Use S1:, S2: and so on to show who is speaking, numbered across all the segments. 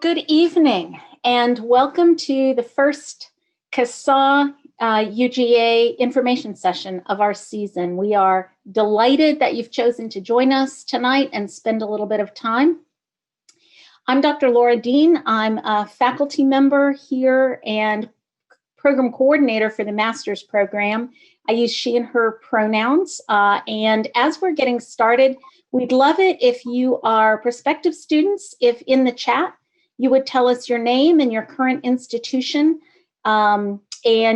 S1: Good evening and welcome to the first CSAA UGA information session of our season. We are delighted that you've chosen to join us tonight and spend a little bit of time. I'm Dr. Laura Dean. I'm a faculty member here and program coordinator for the master's program. I use she and her pronouns. And as we're getting started, we'd love it if you are prospective students, if in the chat, you would tell us your name and your current institution and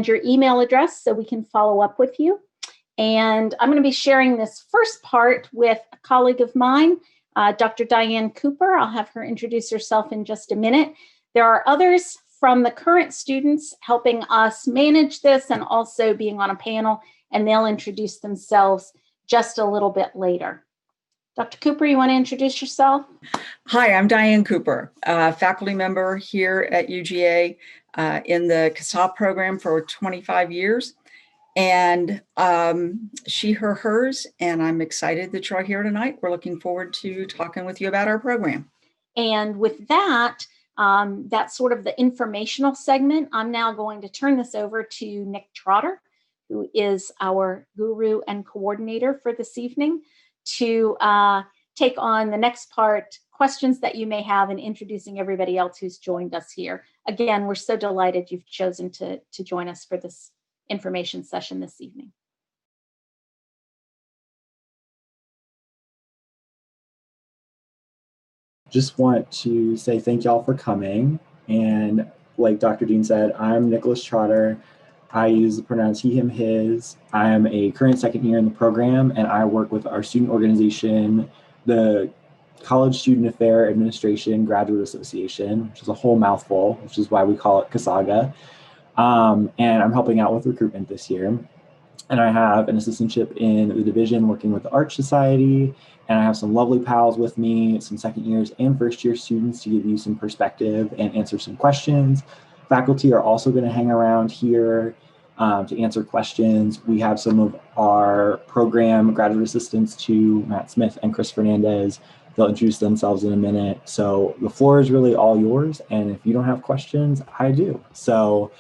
S1: your email address so we can follow up with you. And I'm going to be sharing this first part with a colleague of mine, Dr. Diane Cooper. I'll have her introduce herself in just a minute. There are others from the current students helping us manage this and also being on a panel, and they'll introduce themselves just a little bit later. Dr. Cooper, you want to introduce yourself?
S2: Hi, I'm Diane Cooper, faculty member here at UGA in the CSAA program for 25 years. And she, her, hers, and I'm excited that you're here tonight. We're looking forward to talking with you about our program.
S1: And with that, that's sort of the informational segment. I'm now going to turn this over to Nick Trotter, who is our guru and coordinator for this evening, to take on the next part, questions that you may have, and introducing everybody else who's joined us here. Again, we're so delighted you've chosen to join us for this information session this evening.
S3: Just want to say thank y'all for coming. And like Dr. Dean said, I'm Nicholas Trotter. I use the pronouns he, him, his. I am a current second year in the program, and I work with our student organization, the College Student Affair Administration Graduate Association, which is a whole mouthful, which is why we call it CSAA. And I'm helping out with recruitment this year. And I have an assistantship in the division working with the Arch Society, and I have some lovely pals with me, some second years and first year students to give you some perspective and answer some questions. Faculty are also going to hang around here to answer questions. We have some of our program graduate assistants to Matt Smith and Chris Fernandez. They'll introduce themselves in a minute. So the floor is really all yours. And if you don't have questions, I do. So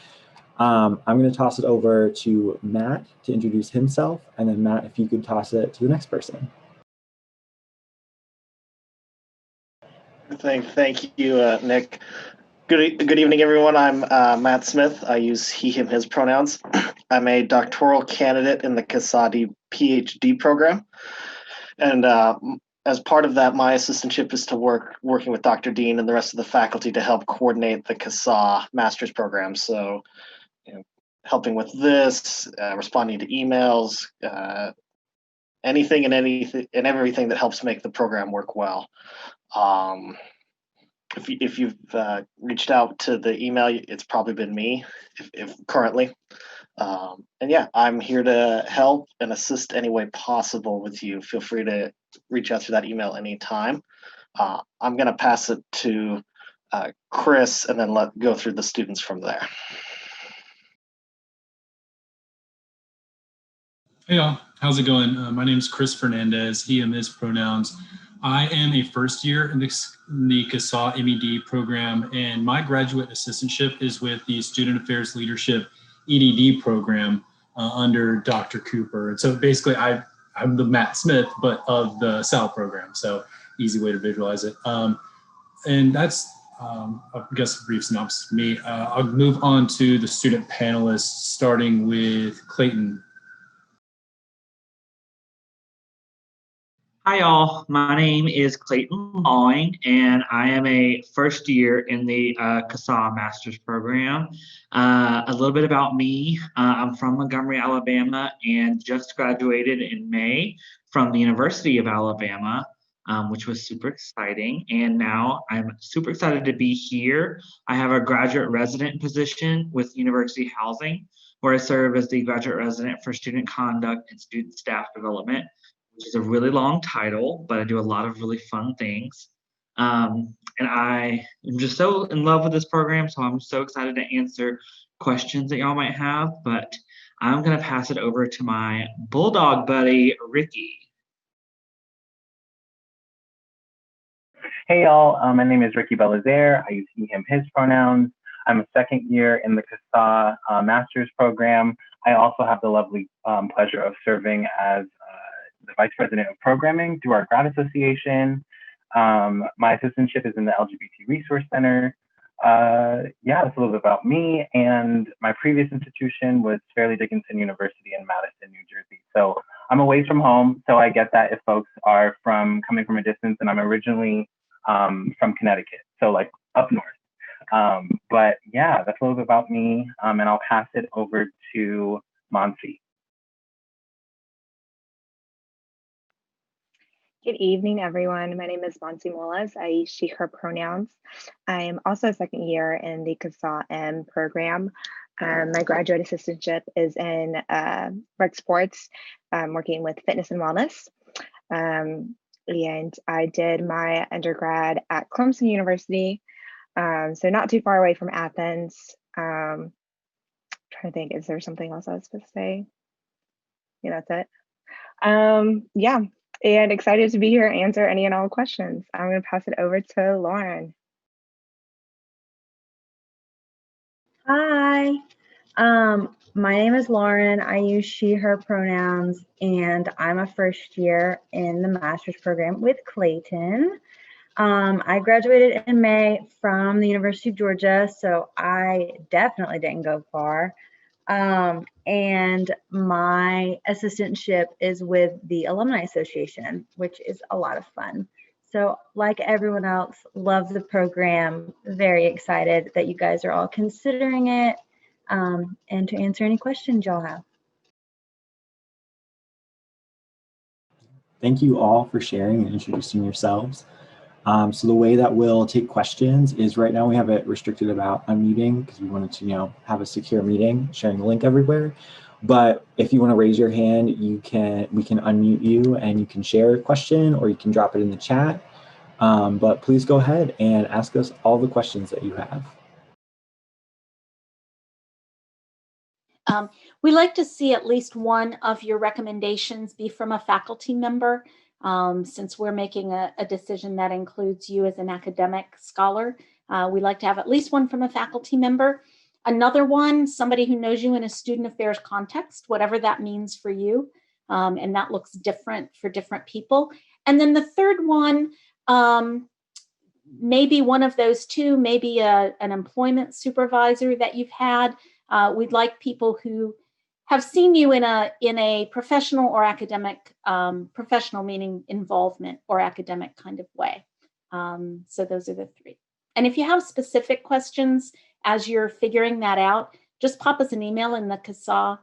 S3: I'm going to toss it over to Matt to introduce himself. And then Matt, if you could toss it to the next person.
S4: Thank you, Nick. Good evening, everyone. I'm Matt Smith. I use he, him, his pronouns. I'm a doctoral candidate in the CSAA PhD program. And as part of that, my assistantship is to working with Dr. Dean and the rest of the faculty to help coordinate the CSAA master's program. So, helping with this, responding to emails, anything and everything that helps make the program work well. If you've reached out to the email, it's probably been me, if currently. And yeah, I'm here to help and assist any way possible with you. Feel free to reach out to that email anytime. I'm going to pass it to Chris and then go through the students from there.
S5: Hey y'all, how's it going? My name is Chris Fernandez, he, him, his pronouns. I am a first year in the CSAA MED program, and my graduate assistantship is with the Student Affairs Leadership EDD program under Dr. Cooper. And so basically I'm the Matt Smith, but of the SAL program. So easy way to visualize it. And that's, I guess, a brief synopsis of me. I'll move on to the student panelists, starting with Clayton.
S6: Hi, all. My name is Clayton Lawing, and I am a first year in the CSAA Master's Program. A little bit about me. I'm from Montgomery, Alabama, and just graduated in May from the University of Alabama, which was super exciting. And now I'm super excited to be here. I have a graduate resident position with University Housing, where I serve as the graduate resident for student conduct and student staff development, which is a really long title, but I do a lot of really fun things. And I am just so in love with this program, so I'm so excited to answer questions that y'all might have, but I'm gonna pass it over to my bulldog buddy, Ricky.
S7: Hey y'all, my name is Ricky Belazaire. I use he, him, his pronouns. I'm a second year in the CSAA master's program. I also have the lovely pleasure of serving as the Vice President of Programming through our grad association. My assistantship is in the LGBT Resource Center. Yeah, that's a little bit about me. And my previous institution was Fairleigh Dickinson University in Madison, New Jersey. So I'm away from home, so I get that if folks are coming from a distance, and I'm originally from Connecticut, so like up north. But yeah, that's a little bit about me, and I'll pass it over to Monsi.
S8: Good evening, everyone. My name is Monsi Molas. I use she, her pronouns. I am also a second year in the CSAA program. My graduate assistantship is in rec sports, working with fitness and wellness. And I did my undergrad at Clemson University, so not too far away from Athens. Trying to think, is there something else I was supposed to say? Yeah, that's it. Yeah. And excited to be here and answer any and all questions. I'm going to pass it over to Lauren.
S9: Hi, my name is Lauren. I use she, her pronouns, and I'm a first year in the master's program with Clayton. I graduated in May from the University of Georgia, so I definitely didn't go far. And my assistantship is with the Alumni Association, which is a lot of fun. So like everyone else, love the program, very excited that you guys are all considering it, and to answer any questions y'all have.
S3: Thank you all for sharing and introducing yourselves. So the way that we'll take questions is right now we have it restricted about unmuting because we wanted to, have a secure meeting, sharing the link everywhere. But if you want to raise your hand, we can unmute you and you can share a question or you can drop it in the chat. But please go ahead and ask us all the questions that you have.
S1: We like to see at least one of your recommendations be from a faculty member. Since we're making a decision that includes you as an academic scholar, we like to have at least one from a faculty member. Another one, somebody who knows you in a student affairs context, whatever that means for you. And that looks different for different people. And then the third one, maybe one of those two, maybe an employment supervisor that you've had. We'd like people who have seen you in a professional or academic, professional meaning involvement or academic kind of way. So those are the three. And if you have specific questions as you're figuring that out, just pop us an email in the CSAA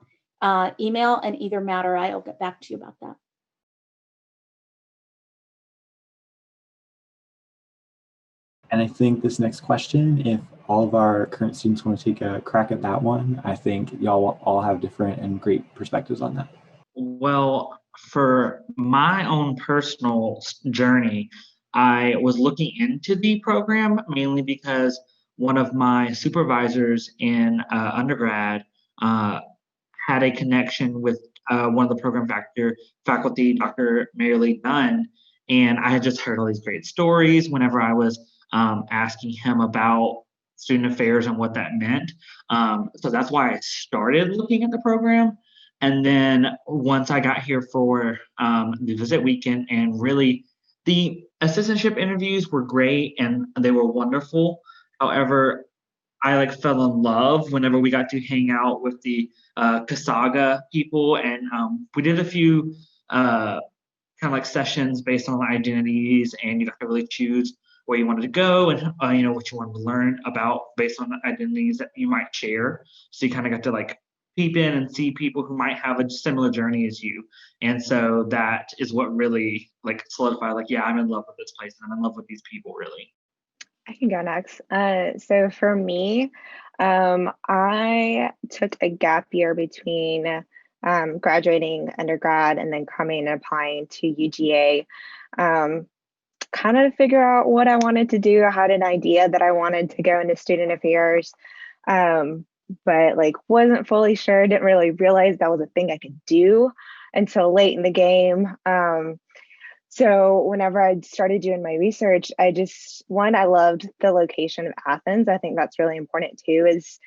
S1: email, and either Matt or I will get back to you about that.
S3: And I think this next question, if all of our current students want to take a crack at that one, I think y'all all have different and great perspectives on that.
S6: Well, for my own personal journey, I was looking into the program mainly because one of my supervisors in undergrad had a connection with one of the program faculty, Dr. Mary Lee Dunn, and I had just heard all these great stories whenever I was asking him about student affairs and what that meant. So that's why I started looking at the program. And then once I got here for the visit weekend, and really the assistantship interviews were great and they were wonderful. However, I fell in love whenever we got to hang out with the CSAA people, and we did a few kind of sessions based on identities, and you got to really choose where you wanted to go and what you wanted to learn about based on the identities that you might share. So you kind of got to peep in and see people who might have a similar journey as you. And so that is what really solidified, yeah, I'm in love with this place and I'm in love with these people, really.
S8: I can go next. So for me, I took a gap year between graduating undergrad and then coming and applying to UGA, kind of to figure out what I wanted to do. I had an idea that I wanted to go into student affairs, but wasn't fully sure, didn't really realize that was a thing I could do until late in the game. So whenever I started doing my research, I loved the location of Athens. I think that's really important too, is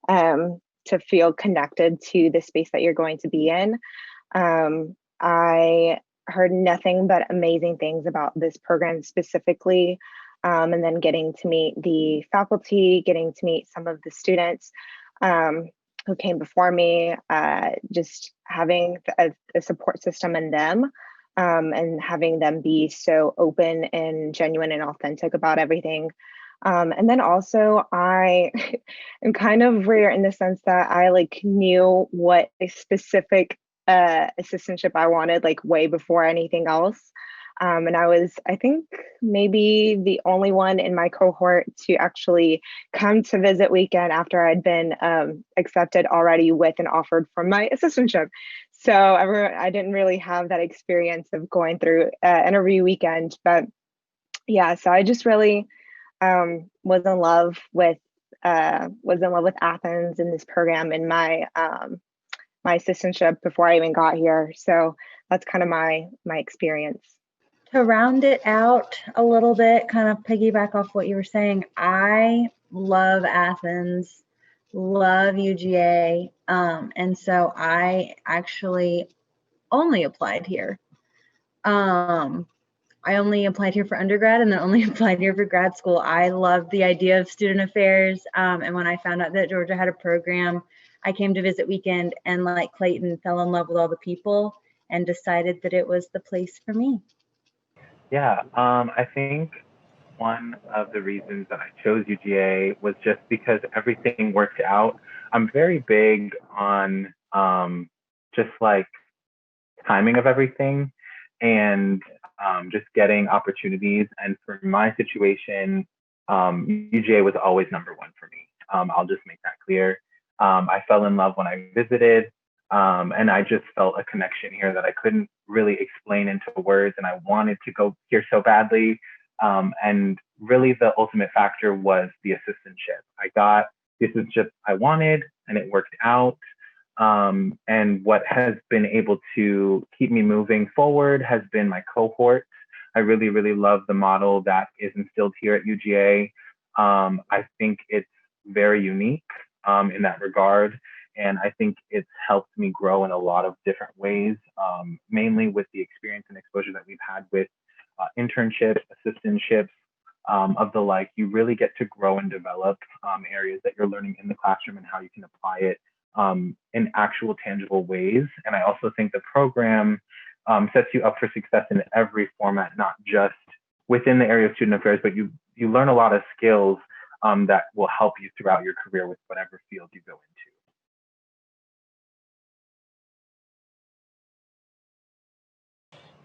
S8: to feel connected to the space that you're going to be in. I heard nothing but amazing things about this program specifically. And then getting to meet the faculty, getting to meet some of the students who came before me, just having a support system in them, and having them be so open and genuine and authentic about everything. And then also I am kind of rare in the sense that I knew what a specific assistantship I wanted way before anything else. And I was, I think, maybe the only one in my cohort to actually come to visit weekend after I'd been accepted already with an offer from my assistantship. So I didn't really have that experience of going through interview weekend. But yeah, so I just really was in love with Athens and this program and my assistantship before I even got here. So that's kind of my experience.
S9: To round it out a little bit, kind of piggyback off what you were saying, I love Athens, love UGA, and so I actually only applied here. I only applied here for undergrad and then only applied here for grad school. I love the idea of student affairs, and when I found out that Georgia had a program, I came to visit weekend and, like Clayton, fell in love with all the people and decided that it was the place for me.
S7: Yeah, I think one of the reasons that I chose UGA was just because everything worked out. I'm very big on just timing of everything and just getting opportunities. And for my situation, UGA was always number one for me. I'll just make that clear. I fell in love when I visited. And I just felt a connection here that I couldn't really explain into words, and I wanted to go here so badly. And really the ultimate factor was the assistantship. I got the assistantship I wanted, and it worked out. And what has been able to keep me moving forward has been my cohort. I really, really love the model that is instilled here at UGA. I think it's very unique in that regard. And I think it's helped me grow in a lot of different ways, mainly with the experience and exposure that we've had with internships, assistantships, of the like. You really get to grow and develop areas that you're learning in the classroom and how you can apply it in actual tangible ways. And I also think the program sets you up for success in every format, not just within the area of student affairs, but you learn a lot of skills that will help you throughout your career with whatever field you go into.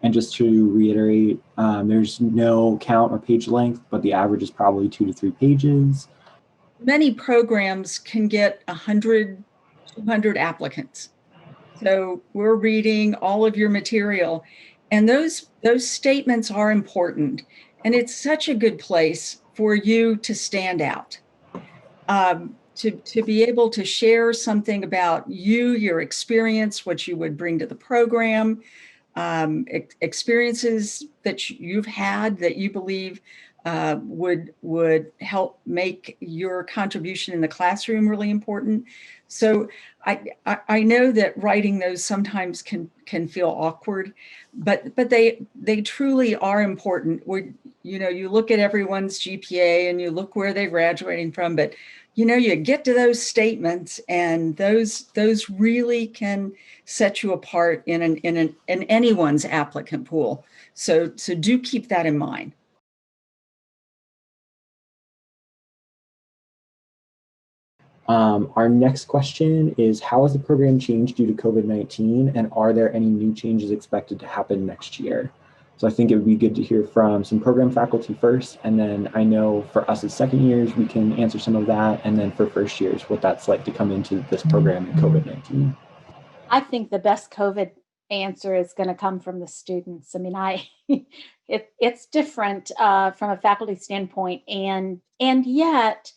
S3: And just to reiterate, there's no count or page length, but the average is probably 2 to 3 pages.
S2: Many programs can get 100, 200 applicants. So we're reading all of your material, and those statements are important. And it's such a good place for you to stand out, to be able to share something about you, your experience, what you would bring to the program, experiences that you've had that you believe would help make your contribution in the classroom really important. So I know that writing those sometimes can feel awkward, but they truly are important. You look at everyone's GPA and you look where they're graduating from, but you get to those statements, and those really can set you apart in anyone's applicant pool. So do keep that in mind.
S3: Our next question is, how has the program changed due to COVID-19, and are there any new changes expected to happen next year? So I think it would be good to hear from some program faculty first, and then I know for us as second years, we can answer some of that, and then for first years, what that's like to come into this program in COVID-19.
S1: I think the best COVID answer is going to come from the students. I mean, it's different from a faculty standpoint, and yet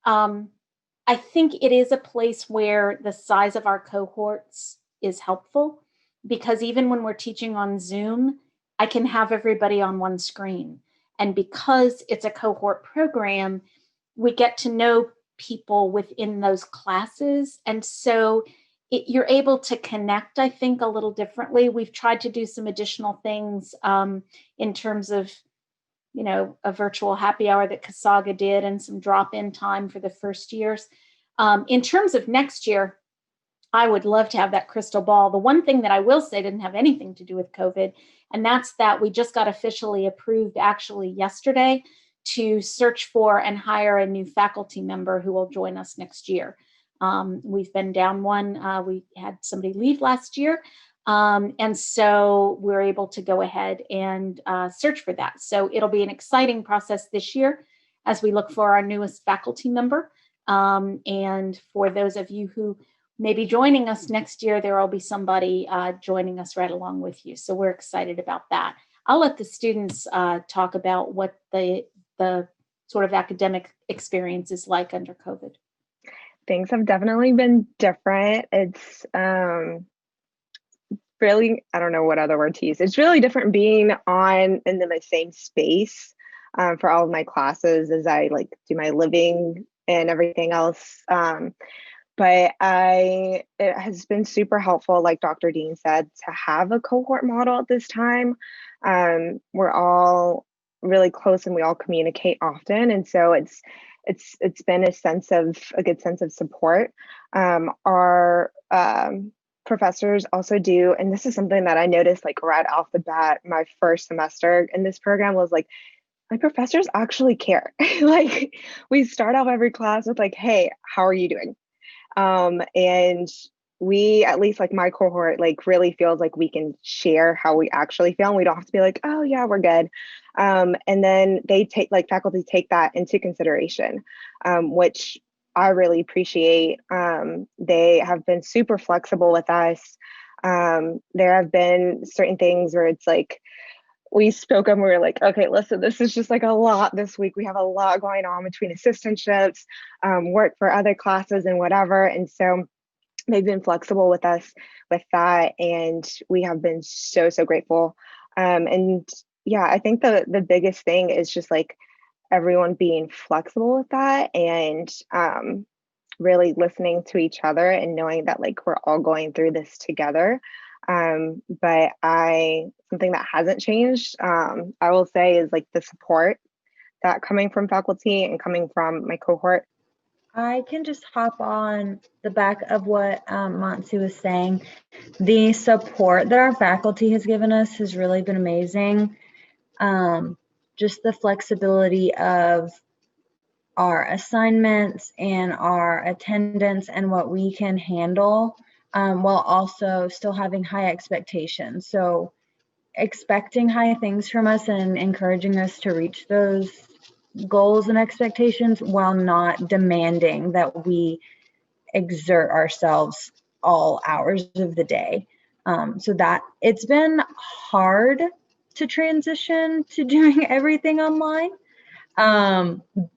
S1: I think it is a place where the size of our cohorts is helpful, because even when we're teaching on Zoom, I can have everybody on one screen. And because it's a cohort program, we get to know people within those classes. And so you're able to connect, I think, a little differently. We've tried to do some additional things in terms of, a virtual happy hour that CSAA did and some drop-in time for the first years. In terms of next year, I would love to have that crystal ball. The one thing that I will say didn't have anything to do with COVID, and that's that we just got officially approved actually yesterday to search for and hire a new faculty member who will join us next year. We've been down one. We had somebody leave last year. And so we're able to go ahead and search for that. So it'll be an exciting process this year as we look for our newest faculty member. And for those of you who may be joining us next year, there will be somebody joining us right along with you. So we're excited about that. I'll let the students talk about what the sort of academic experience is like under COVID.
S8: Things have definitely been different. It's really, I don't know what other word to use. It's really different being in the same space for all of my classes as I do my living and everything else. But it has been super helpful, like Dr. Dean said, to have a cohort model at this time. We're all really close and we all communicate often. And so it's been a good sense of support. Our professors also do, and this is something that I noticed right off the bat, my first semester in this program was my professors actually care. We start off every class with hey, how are you doing? And we, at least my cohort, really feels like we can share how we actually feel. And we don't have to be oh yeah, we're good. And then they take faculty take that into consideration, which I really appreciate. They have been super flexible with us. There have been certain things where it's we spoke and we were okay, listen, this is just a lot this week. We have a lot going on between assistantships, work for other classes and whatever. And so they've been flexible with us with that. And we have been so, so grateful. And yeah, I think the biggest thing is just everyone being flexible with that and really listening to each other and knowing that we're all going through this together. But something that hasn't changed, I will say, is the support that coming from faculty and coming from my cohort.
S9: I can just hop on the back of what Monty was saying. The support that our faculty has given us has really been amazing. Just the flexibility of our assignments and our attendance and what we can handle, while also still having high expectations. So expecting high things from us and encouraging us to reach those goals and expectations while not demanding that we exert ourselves all hours of the day. So that it's been hard to transition to doing everything online.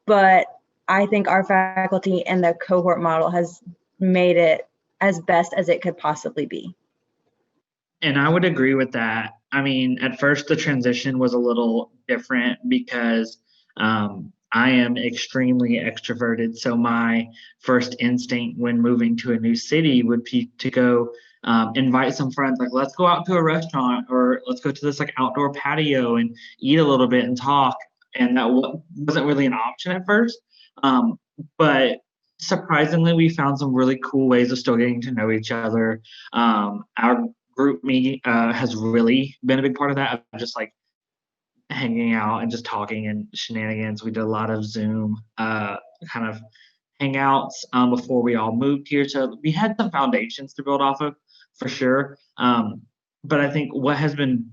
S9: But I think our faculty and the cohort model has made it as best as it could possibly be.
S6: And I would agree with that. I mean, at first the transition was a little different because I am extremely extroverted. So my first instinct when moving to a new city would be to go invite some friends, let's go out to a restaurant or let's go to this outdoor patio and eat a little bit and talk. And that wasn't really an option at first. But surprisingly, we found some really cool ways of still getting to know each other. Our group meeting has really been a big part of that, of just hanging out and just talking and shenanigans. We did a lot of Zoom kind of hangouts before we all moved here. So we had some foundations to build off of for sure. But I think what has been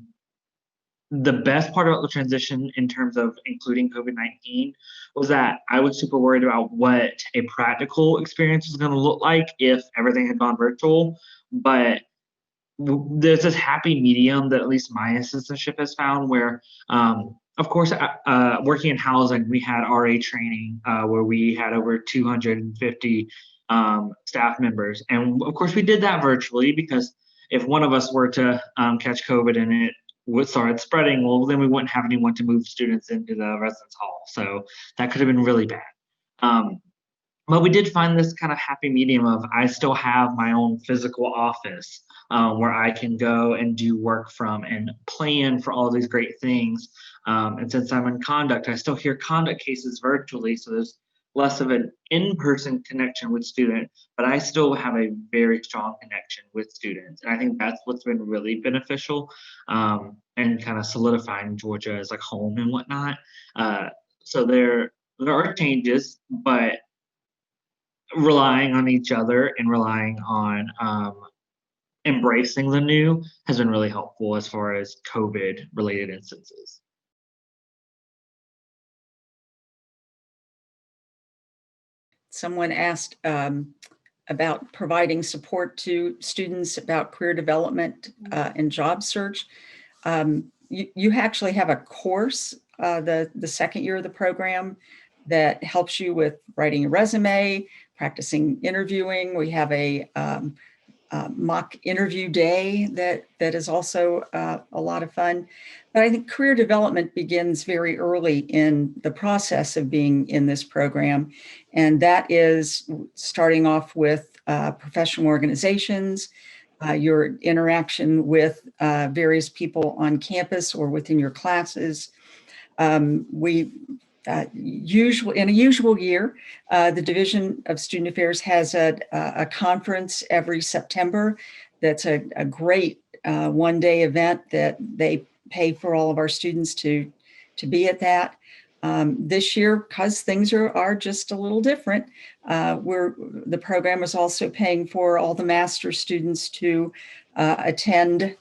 S6: the best part about the transition in terms of including COVID-19 was that I was super worried about what a practical experience was going to look like if everything had gone virtual. But there's this happy medium that at least my assistantship has found where, of course, working in housing, we had RA training where we had over 250 staff members. And of course, we did that virtually because if one of us were to catch COVID and it started spreading, well, then we wouldn't have anyone to move students into the residence hall. So that could have been really bad. But we did find this kind of happy medium of I still have my own physical office where I can go and do work from and plan for all these great things. And since I'm in conduct, I still hear conduct cases virtually. So there's less of an in-person connection with students, but I still have a very strong connection with students. And I think that's what's been really beneficial and kind of solidifying Georgia as like home and whatnot. So there are changes, but relying on each other and relying on embracing the new has been really helpful as far as COVID related instances.
S2: Someone asked about providing support to students about career development and job search. You actually have a course, the second year of the program, that helps you with writing a resume, practicing interviewing. We have a mock interview day that is also a lot of fun. But I think career development begins very early in the process of being in this program. And that is starting off with professional organizations, your interaction with various people on campus or within your classes. In a usual year, the Division of Student Affairs has a conference every September. That's a great one-day event that they pay for all of our students to be at that. This year, because things are just a little different, the program is also paying for all the master's students to attend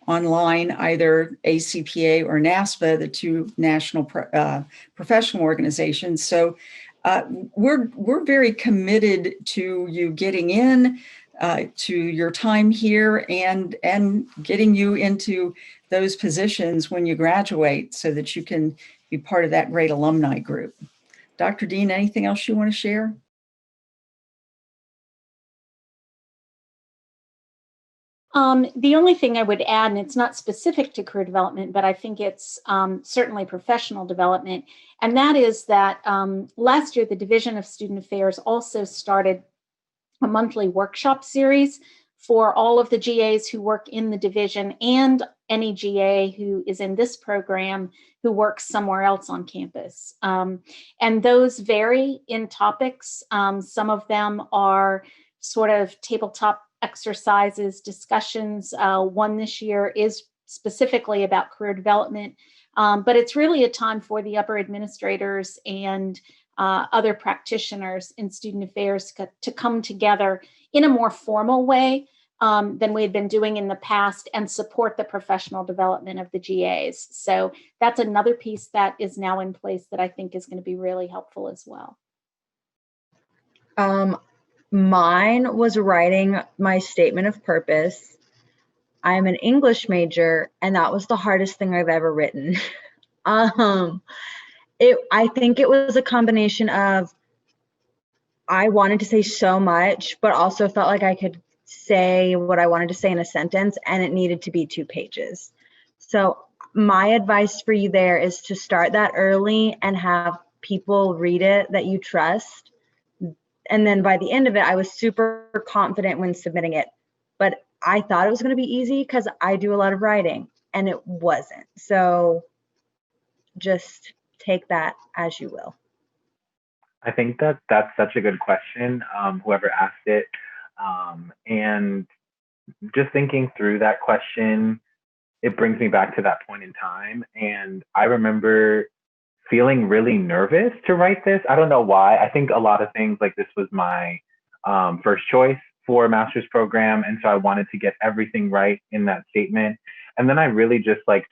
S2: online, either ACPA or NASPA, the two national professional organizations. So we're very committed to you getting in, to your time here, and getting you into those positions when you graduate so that you can be part of that great alumni group. Dr. Dean, anything else you want to share?
S1: The only thing I would add, and it's not specific to career development, but I think it's certainly professional development, and that is that last year, the Division of Student Affairs also started a monthly workshop series for all of the GAs who work in the division and any GA who is in this program who works somewhere else on campus. And those vary in topics. Some of them are sort of tabletop exercises, discussions. One this year is specifically about career development, but it's really a time for the upper administrators and other practitioners in student affairs to come together in a more formal way than we had been doing in the past and support the professional development of the GAs. So that's another piece that is now in place that I think is going to be really helpful as well.
S9: Mine was writing my statement of purpose. I'm an English major, and that was the hardest thing I've ever written. I think it was a combination of I wanted to say so much, but also felt like I could say what I wanted to say in a sentence, and it needed to be 2 pages. So my advice for you there is to start that early and have people read it that you trust. And then by the end of it, I was super confident when submitting it. But I thought it was going to be easy because I do a lot of writing, and it wasn't. So just take that as you will.
S7: I think that that's such a good question, whoever asked it. And just thinking through that question, it brings me back to that point in time. And I remember feeling really nervous to write this. I don't know why. I think a lot of things, like, this was my first choice for a master's program. And so I wanted to get everything right in that statement. And then I really just I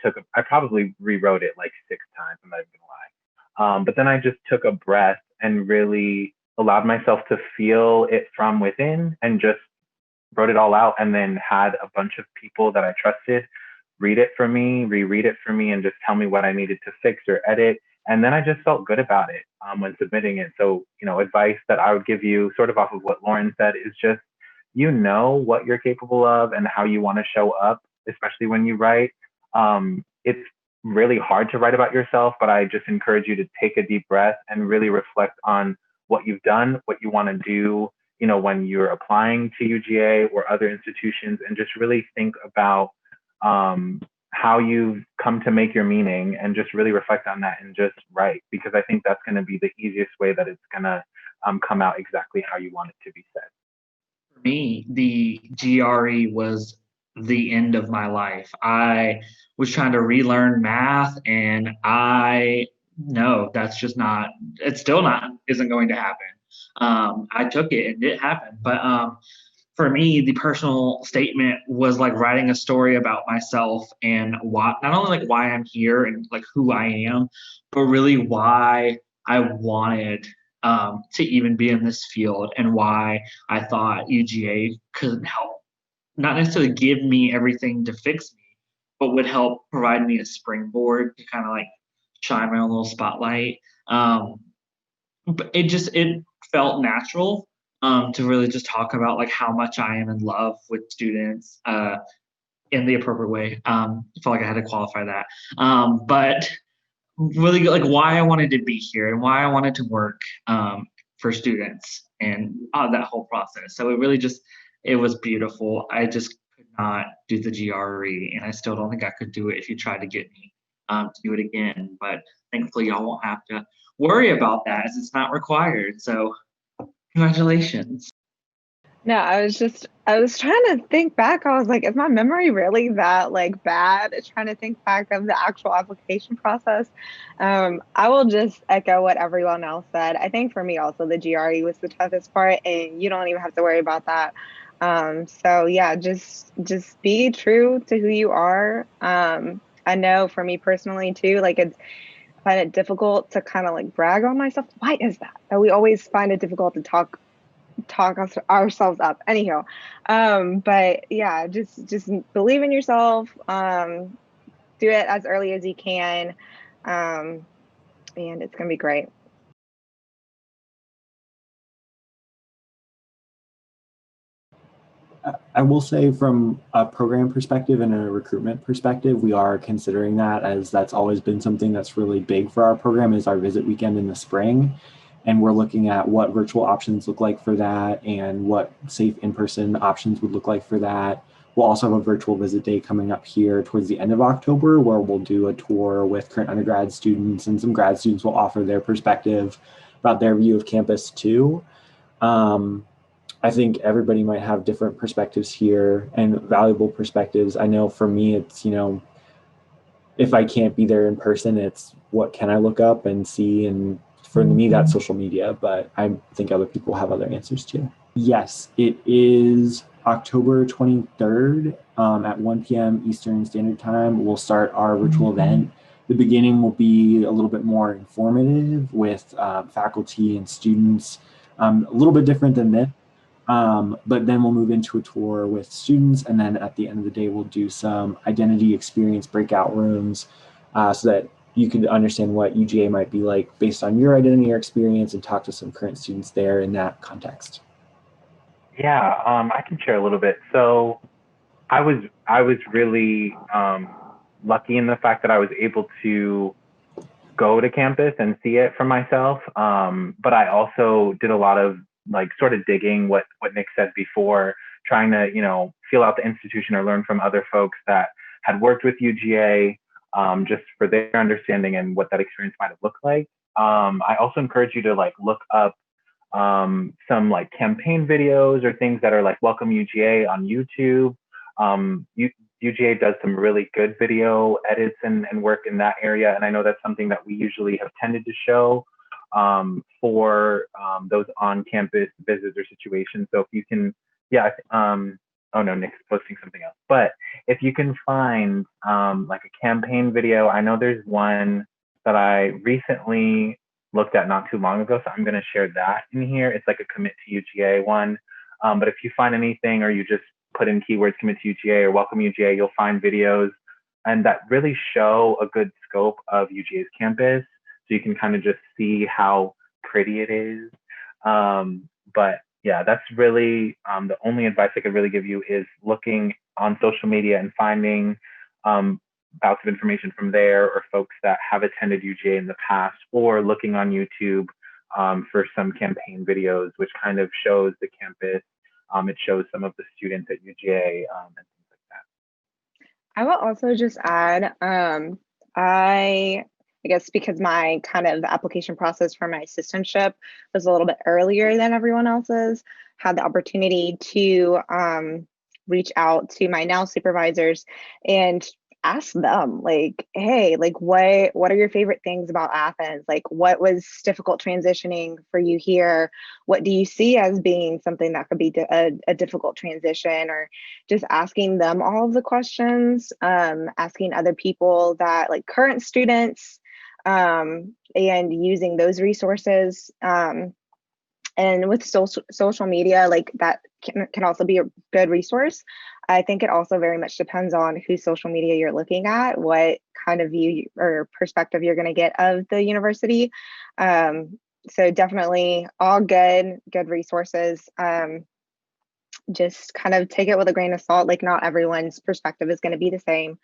S7: probably rewrote it like 6 times, I'm not even gonna lie. But then I just took a breath and really allowed myself to feel it from within and just wrote it all out, and then had a bunch of people that I trusted read it for me, reread it for me, and just tell me what I needed to fix or edit. And then I just felt good about it when submitting it. So, advice that I would give you, sort of off of what Lauren said, is just, what you're capable of and how you want to show up, especially when you write. It's really hard to write about yourself, but I just encourage you to take a deep breath and really reflect on what you've done, what you want to do, when you're applying to UGA or other institutions, and just really think about how you've come to make your meaning, and just really reflect on that and just write, because I think that's going to be the easiest way that it's going to come out exactly how you want it to be said.
S6: For me, the GRE was the end of my life. I was trying to relearn math, and no, that's just not, it's still not, isn't going to happen. I took it and it happened. But for me, the personal statement was like writing a story about myself, and why, not only like why I'm here and like who I am, but really why I wanted to even be in this field, and why I thought UGA could help, not necessarily give me everything to fix me, but would help provide me a springboard to kind of like shine my own little spotlight. But it felt natural to really just talk about like how much I am in love with students in the appropriate way. I felt like I had to qualify that. But really like why I wanted to be here and why I wanted to work for students, and that whole process. So it was beautiful. I just could not do the GRE, and I still don't think I could do it if you tried to get me to do it again. But thankfully, y'all won't have to worry about that, as it's not required. So congratulations.
S8: No, I was trying to think back. I was like, is my memory really that like bad? Trying to think back of the actual application process. I will just echo what everyone else said. I think for me also the GRE was the toughest part, and you don't even have to worry about that. So yeah, just be true to who you are. I know for me personally too, like I find it difficult to kind of like brag on myself. Why is that? That we always find it difficult to talk ourselves up. Anyhow, but yeah, just believe in yourself. Do it as early as you can, and it's gonna be great.
S3: I will say, from a program perspective and a recruitment perspective, we are considering that, as that's always been something that's really big for our program, is our visit weekend in the spring. And we're looking at what virtual options look like for that, and what safe in-person options would look like for that. We'll also have a virtual visit day coming up here towards the end of October, where we'll do a tour with current undergrad students, and some grad students will offer their perspective about their view of campus too. I think everybody might have different perspectives here, and valuable perspectives. I know for me, it's, if I can't be there in person, it's what can I look up and see? And for me, that's social media, but I think other people have other answers too. Yes, it is October 23rd at 1 p.m. Eastern Standard Time. We'll start our virtual event. The beginning will be a little bit more informative with faculty and students, a little bit different than this. But then we'll move into a tour with students, and then at the end of the day, we'll do some identity experience breakout rooms so that you can understand what UGA might be like based on your identity or experience, and talk to some current students there in that context.
S7: Yeah, I can share a little bit. So I was really lucky in the fact that I was able to go to campus and see it for myself. But I also did a lot of like sort of digging, what Nick said before, trying to, feel out the institution or learn from other folks that had worked with UGA, just for their understanding and what that experience might have looked like. I also encourage you to like look up some like campaign videos or things that are like Welcome UGA on YouTube. UGA does some really good video edits and work in that area. And I know that's something that we usually have tended to show for those on-campus visits or situations. So if you can, oh no, Nick's posting something else. But if you can find like a campaign video, I know there's one that I recently looked at not too long ago, so I'm going to share that in here. It's like a commit to UGA one. But if you find anything, or you just put in keywords commit to UGA or welcome UGA, you'll find videos and that really show a good scope of UGA's campus. So you can kind of just see how pretty it is. But yeah, that's really the only advice I could really give you, is looking on social media and finding bouts of information from there, or folks that have attended UGA in the past, or looking on YouTube for some campaign videos, which kind of shows the campus. It shows some of the students at UGA and things like that.
S8: I will also just add, I guess because my kind of application process for my assistantship was a little bit earlier than everyone else's, had the opportunity to reach out to my now supervisors and ask them, like, hey, like, what are your favorite things about Athens? Like, what was difficult transitioning for you here? What do you see as being something that could be a difficult transition? Or just asking them all of the questions, asking other people that, like, current students, and using those resources. And with social media, like, that can also be a good resource. I think it also very much depends on whose social media you're looking at, what kind of view or perspective you're going to get of the university. So definitely all good resources. Just kind of take it with a grain of salt. Like, not everyone's perspective is going to be the same.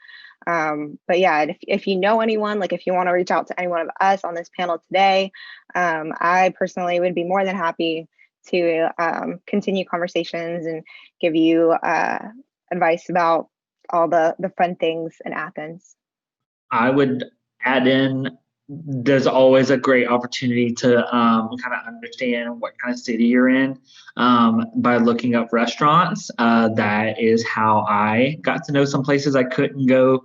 S8: But yeah, if you know anyone, like, if you want to reach out to any one of us on this panel today, I personally would be more than happy to continue conversations and give you advice about all the fun things in Athens.
S6: I would add in, there's always a great opportunity to kind of understand what kind of city you're in by looking up restaurants. That is how I got to know some places I couldn't go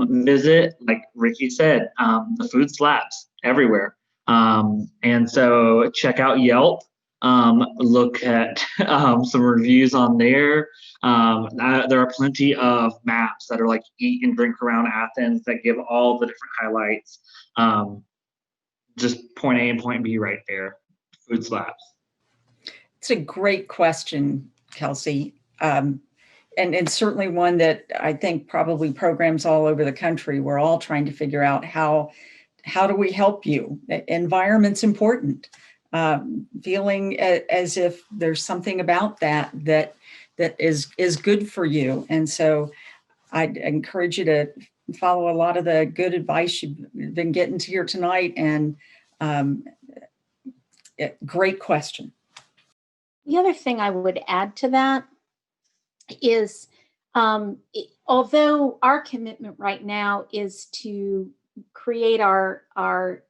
S6: visit. Like Ricky said, the food slaps everywhere. And so check out Yelp. Look at some reviews on there. There are plenty of maps that are like eat and drink around Athens that give all the different highlights. Just point A and point B right there. Food slaps.
S2: It's a great question, Kelsey. And certainly one that I think probably programs all over the country, we're all trying to figure out how do we help you? Environment's important. Feeling as if there's something about that is good for you. And so I'd encourage you to follow a lot of the good advice you've been getting to here tonight. And great question.
S1: The other thing I would add to that is, although our commitment right now is to create our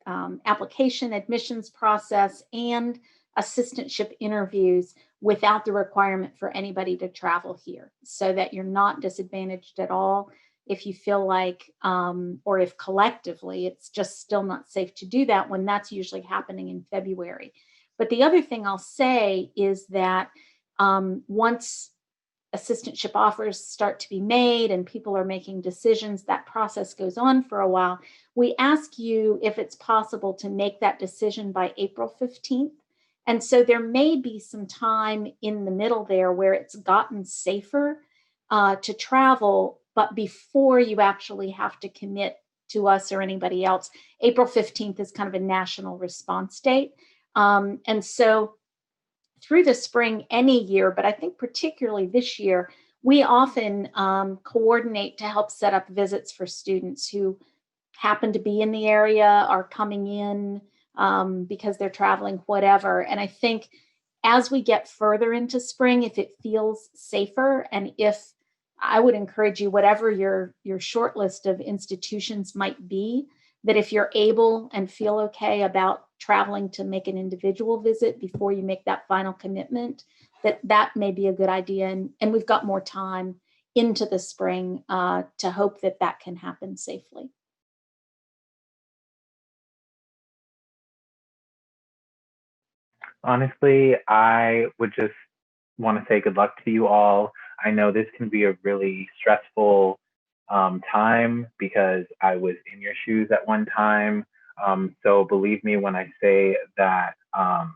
S1: application admissions process and assistantship interviews without the requirement for anybody to travel here, so that you're not disadvantaged at all if you feel like, or if collectively it's just still not safe to do that, when that's usually happening in February. But the other thing I'll say is that once assistantship offers start to be made and people are making decisions, that process goes on for a while. We ask you if it's possible to make that decision by April 15th. And so there may be some time in the middle there where it's gotten safer to travel, but before you actually have to commit to us or anybody else. April 15th is kind of a national response date. And so through the spring any year, but I think particularly this year, we often coordinate to help set up visits for students who happen to be in the area, are coming in because they're traveling, whatever. And I think as we get further into spring, if it feels safer, and if I would encourage you, whatever your short list of institutions might be, that if you're able and feel okay about traveling to make an individual visit before you make that final commitment, that may be a good idea. And we've got more time into the spring to hope that can happen safely.
S7: Honestly, I would just want to say good luck to you all. I know this can be a really stressful time, because I was in your shoes at one time. So believe me when I say that I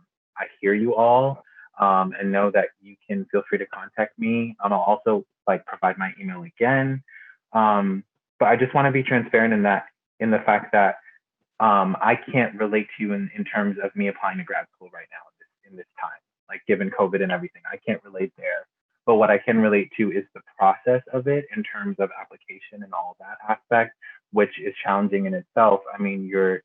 S7: hear you all, and know that you can feel free to contact me. I'll also provide my email again. But I just want to be transparent in the fact that I can't relate to you in terms of me applying to grad school right now in this time, given COVID and everything. I can't relate there. but what I can relate to is the process of it in terms of application and all that aspect, which is challenging in itself. I mean, you're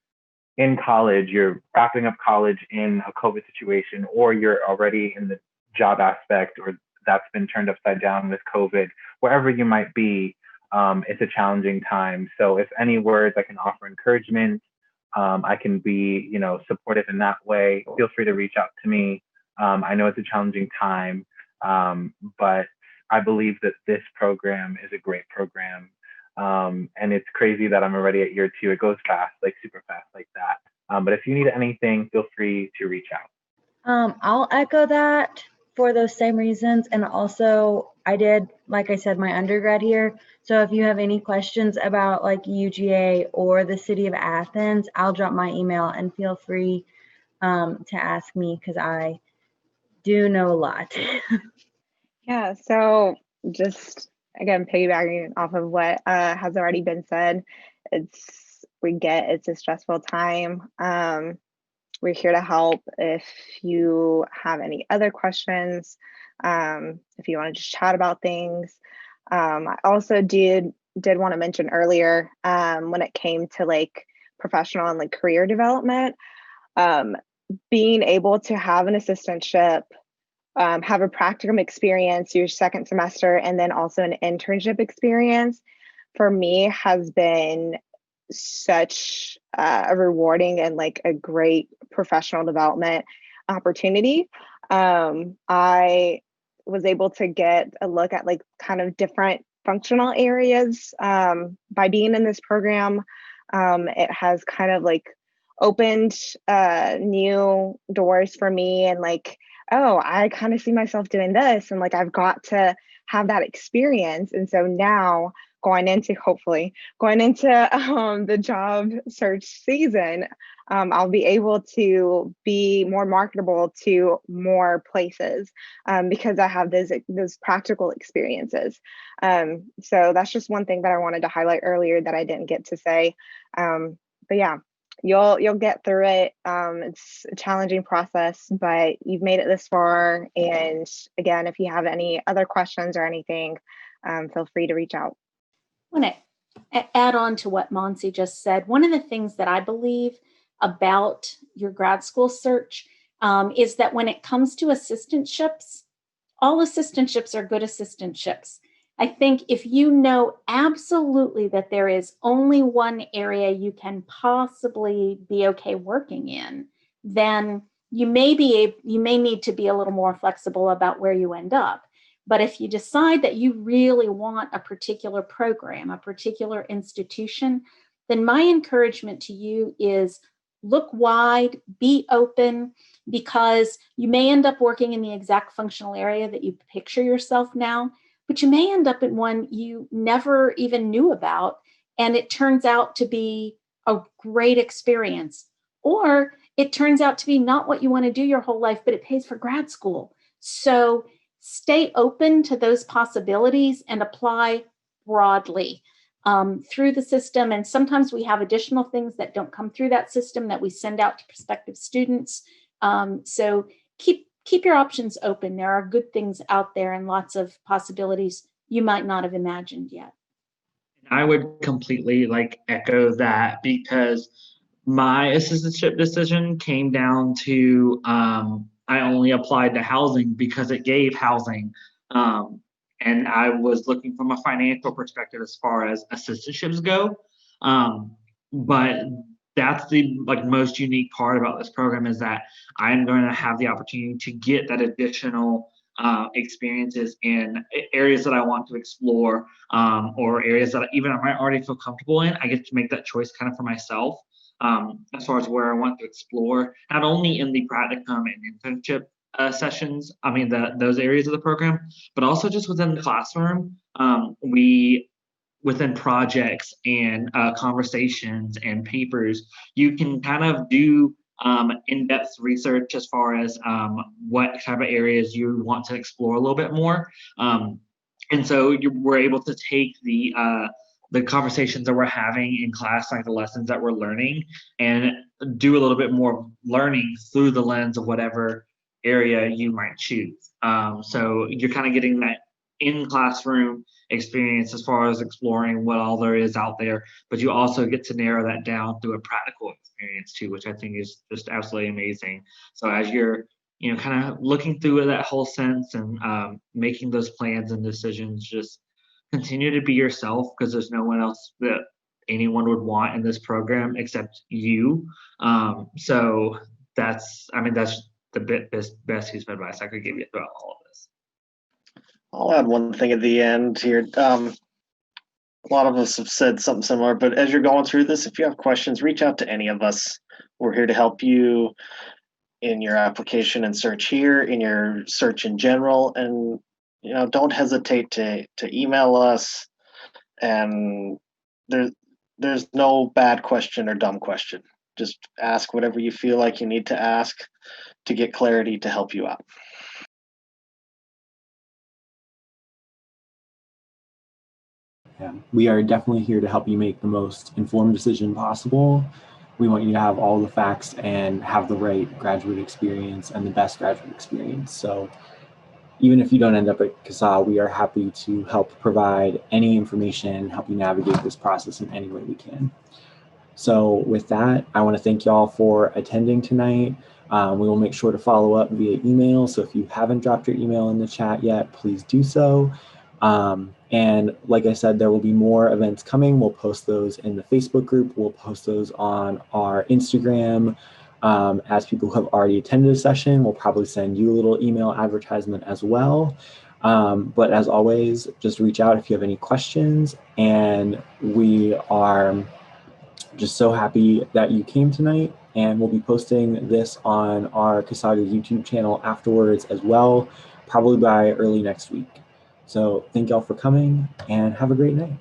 S7: in college, you're wrapping up college in a COVID situation, or you're already in the job aspect, or that's been turned upside down with COVID, wherever you might be, it's a challenging time. So if any words I can offer encouragement, I can be, supportive in that way, feel free to reach out to me. I know it's a challenging time, but I believe that this program is a great program. And it's crazy that I'm already at year 2. It goes fast, like super fast like that. But if you need anything, feel free to reach out.
S9: I'll echo that for those same reasons. And also I did, like I said, my undergrad here. So if you have any questions about like UGA or the city of Athens, I'll drop my email and feel free to ask me, because I do know a lot.
S8: Yeah, so just again, piggybacking off of what has already been said, it's a stressful time. We're here to help if you have any other questions, if you want to just chat about things. I also did want to mention earlier, when it came to like professional and like career development, being able to have an assistantship, have a practicum experience your second semester, and then also an internship experience, for me has been such a rewarding and like a great professional development opportunity. I was able to get a look at like kind of different functional areas by being in this program. It has kind of like opened new doors for me, and like, oh, I kind of see myself doing this, and like I've got to have that experience. And so now hopefully going into the job search season, I'll be able to be more marketable to more places because I have those practical experiences. So that's just one thing that I wanted to highlight earlier that I didn't get to say. But yeah, you'll get through it. It's a challenging process, but you've made it this far. And again, if you have any other questions or anything, feel free to reach out.
S1: I want to add on to what Monsi just said. One of the things that I believe about your grad school search is that when it comes to assistantships, all assistantships are good assistantships. I think if you know absolutely that there is only one area you can possibly be okay working in, then you may need to be a little more flexible about where you end up. But if you decide that you really want a particular program, a particular institution, then my encouragement to you is look wide, be open, because you may end up working in the exact functional area that you picture yourself now, but you may end up in one you never even knew about, and it turns out to be a great experience. Or it turns out to be not what you want to do your whole life, but it pays for grad school. So stay open to those possibilities and apply broadly through the system. And sometimes we have additional things that don't come through that system that we send out to prospective students. So keep your options open. There are good things out there and lots of possibilities you might not have imagined yet.
S6: I would completely echo that, because my assistantship decision came down to I only applied to housing because it gave housing. And I was looking from a financial perspective as far as assistantships go. But that's the most unique part about this program, is that I'm going to have the opportunity to get that additional experiences in areas that I want to explore, or areas that even I might already feel comfortable in. I get to make that choice kind of for myself, as far as where I want to explore, not only in the practicum and internship sessions, those areas of the program, but also just within the classroom. Within projects and conversations and papers, you can kind of do in-depth research as far as what type of areas you want to explore a little bit more. And so we're able to take the conversations that we're having in class, the lessons that we're learning, and do a little bit more learning through the lens of whatever area you might choose. So you're kind of getting that in classroom experience as far as exploring what all there is out there, but you also get to narrow that down through a practical experience too, which I think is just absolutely amazing. So as you're, you know, kind of looking through that whole sense and making those plans and decisions, just continue to be yourself, because there's no one else that anyone would want in this program except you. So that's, I mean, that's the best piece of advice I could give you throughout all of this.
S4: I'll add one thing at the end here. A lot of us have said something similar, but as you're going through this, if you have questions, reach out to any of us. We're here to help you in your application and search here, in your search in general, and you know, don't hesitate to email us. And there's no bad question or dumb question. Just ask whatever you feel like you need to ask to get clarity to help you out.
S3: Yeah, we are definitely here to help you make the most informed decision possible. We want you to have all the facts and have the right graduate experience and the best graduate experience. So even if you don't end up at CSAA, we are happy to help provide any information, help you navigate this process in any way we can. So with that, I want to thank y'all for attending tonight. We will make sure to follow up via email. So if you haven't dropped your email in the chat yet, please do so. And like I said, there will be more events coming. We'll post those in the Facebook group. We'll post those on our Instagram. As people who have already attended a session, we'll probably send you a little email advertisement as well. But as always, just reach out if you have any questions. And we are just so happy that you came tonight. And we'll be posting this on our CSAA YouTube channel afterwards as well, probably by early next week. So thank y'all for coming and have a great night.